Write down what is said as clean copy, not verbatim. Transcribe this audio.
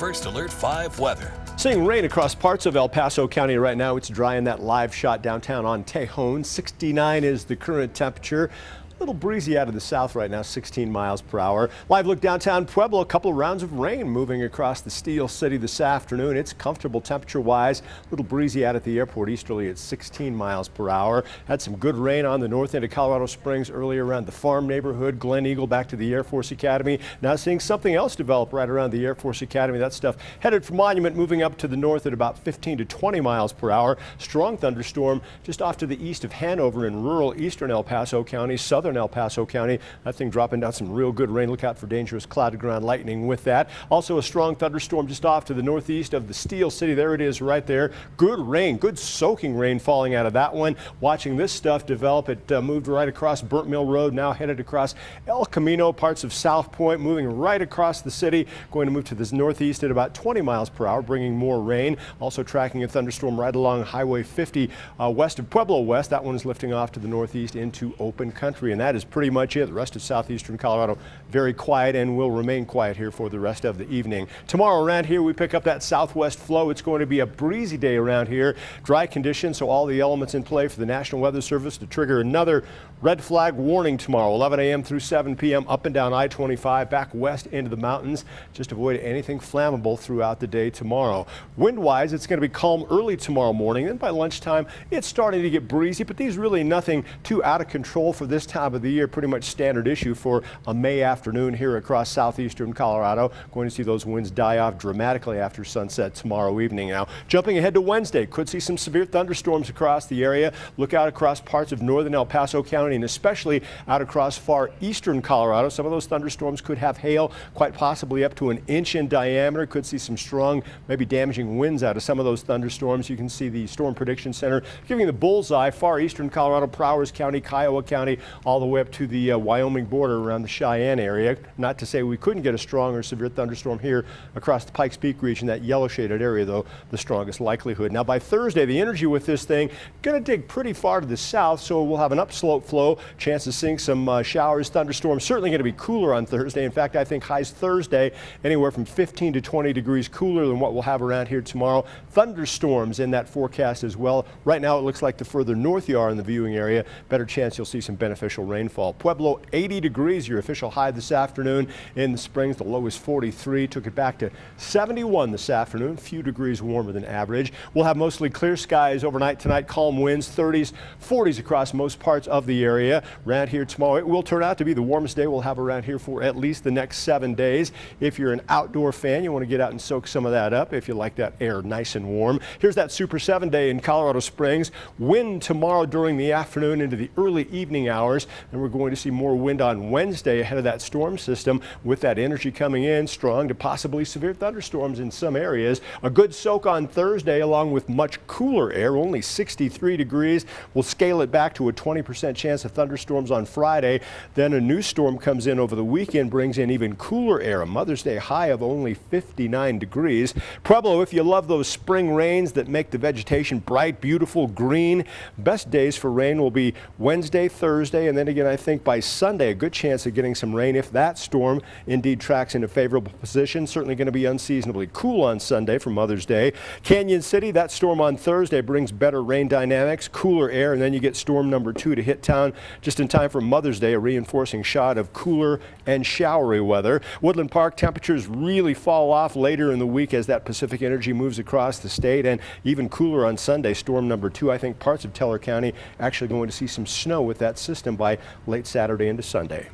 First Alert 5 weather. Seeing rain across parts of El Paso County right now. It's dry in that live shot downtown on Tejon. 69 is the current temperature. A little breezy out of the south right now, 16 miles per hour. Live look downtown Pueblo, a couple of rounds of rain moving across the Steel City this afternoon. It's comfortable temperature-wise. A little breezy out at the airport easterly at 16 miles per hour. Had some good rain on the north end of Colorado Springs earlier around the farm neighborhood. Glen Eagle back to the Air Force Academy. Now seeing something else develop right around the Air Force Academy. That stuff headed for Monument, moving up to the north at about 15 to 20 miles per hour. Strong thunderstorm just off to the east of Hanover in rural eastern El Paso County, southern El Paso County. That thing dropping down some real good rain. Look out for dangerous cloud to ground lightning with that. Also a strong thunderstorm just off to the northeast of the Steel City. There it is right there. Good rain, good soaking rain falling out of that one. Watching this stuff develop. It moved right across Burnt Mill Road, now headed across El Camino, parts of South Point, moving right across the city. Going to move to the northeast at about 20 miles per hour, bringing more rain. Also tracking a thunderstorm right along Highway 50 west of Pueblo West. That one is lifting off to the northeast into open country, and that is pretty much it. The rest of southeastern Colorado very quiet and will remain quiet here for the rest of the evening. Tomorrow around here we pick up that southwest flow. It's going to be a breezy day around here. Dry conditions, so all the elements in play for the National Weather Service to trigger another red flag warning tomorrow, 11 a.m. through 7 p.m. up and down I-25 back west into the mountains. Just avoid anything flammable throughout the day tomorrow. Wind-wise, it's going to be calm early tomorrow morning. Then by lunchtime, it's starting to get breezy, but these really nothing too out of control for this time of the year. Pretty much standard issue for a May afternoon here across southeastern Colorado. Going to see those winds die off dramatically after sunset tomorrow evening. Now, jumping ahead to Wednesday, could see some severe thunderstorms across the area. Look out across parts of northern El Paso County and especially out across far eastern Colorado. Some of those thunderstorms could have hail, quite possibly up to an inch in diameter. Could see some strong, maybe damaging winds out of some of those thunderstorms. You can see the Storm Prediction Center giving the bullseye far eastern Colorado, Prowers County, KOAA County, all the way up to the Wyoming border around the Cheyenne area. Not to say we couldn't get a strong or severe thunderstorm here across the Pikes Peak region, that yellow shaded area though, the strongest likelihood. Now by Thursday, the energy with this thing going to dig pretty far to the south, so we'll have an upslope flow, chance of seeing some showers, thunderstorms. Certainly going to be cooler on Thursday. In fact, I think highs Thursday anywhere from 15 to 20 degrees cooler than what we'll have around here tomorrow. Thunderstorms in that forecast as well. Right now it looks like the further north you are in the viewing area, better chance you'll see some beneficial rainfall. Pueblo, 80 degrees, your official high this afternoon. In the Springs, the low is 43. Took it back to 71 this afternoon, a few degrees warmer than average. We'll have mostly clear skies overnight tonight, calm winds, 30s, 40s across most parts of the area. Around here tomorrow, it will turn out to be the warmest day we'll have around here for at least the next 7 days. If you're an outdoor fan, you want to get out and soak some of that up if you like that air nice and warm. Here's that Super 7 day in Colorado Springs. Wind tomorrow during the afternoon into the early evening hours, and we're going to see more wind on Wednesday ahead of that storm system with that energy coming in strong to possibly severe thunderstorms in some areas. A good soak on Thursday along with much cooler air, only 63 degrees. We'll scale it back to a 20% chance of thunderstorms on Friday. Then a new storm comes in over the weekend, brings in even cooler air, a Mother's Day high of only 59 degrees. Pueblo, if you love those spring rains that make the vegetation bright, beautiful, green, best days for rain will be Wednesday, Thursday, and then again I think by Sunday a good chance of getting some rain if that storm indeed tracks in a favorable position. Certainly going to be unseasonably cool on Sunday for Mother's Day. Canyon City, that storm on Thursday brings better rain dynamics, cooler air, and then you get storm number 2 to hit town just in time for Mother's Day, a reinforcing shot of cooler and showery weather. Woodland Park, temperatures really fall off later in the week as that Pacific energy moves across the state, and even cooler on Sunday, storm number 2. I think parts of Teller County actually going to see some snow with that system by late Saturday into Sunday.